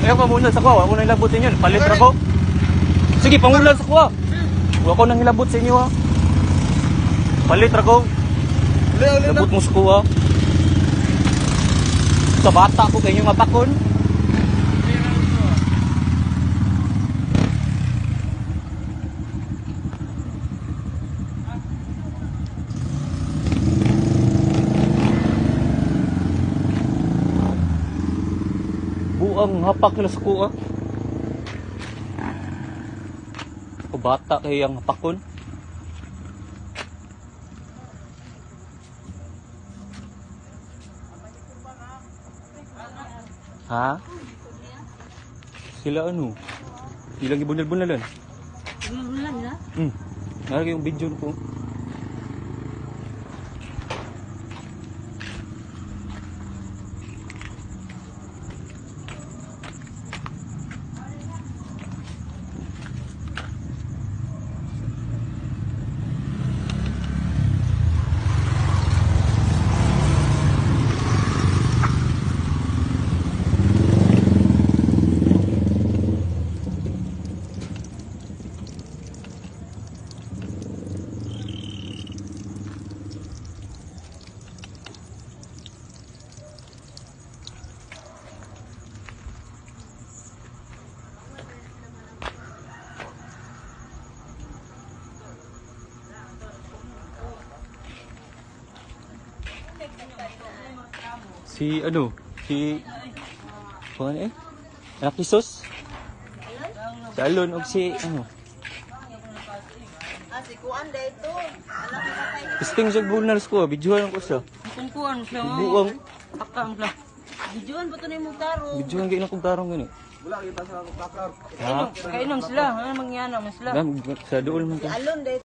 Ayaw ka muna sa kuha. Ako nang hilabot sa inyo. Palit ra ko. Sige, pangulan sa kuha. Ako nang hilabot sa inyo ha. Palit ra ko. Labot mo sa kuha. Sa bata ko kayo mapakon. Buang hapak nila sa kuha. O bata kayo ang hapakon. Ha? Sila ano? Ilang ibunal-bunalan? Bulan na? Nalagay yung video ko. Si ano? Si Kuan Anak Kisos? Si Alon og si ano? Si Kuan dito. Alam mo patay. Pisting sa bunals ko, videohan ko siya. Kung Kuan siya. Buang. Takam lang. Videoan ba ito na yung taro? Videohan kayo na kong tarong gani. Wala kita sa bakar. Ha? Kainom sila. Ano mangyanan sila? Sa dool man ka. Alon dito.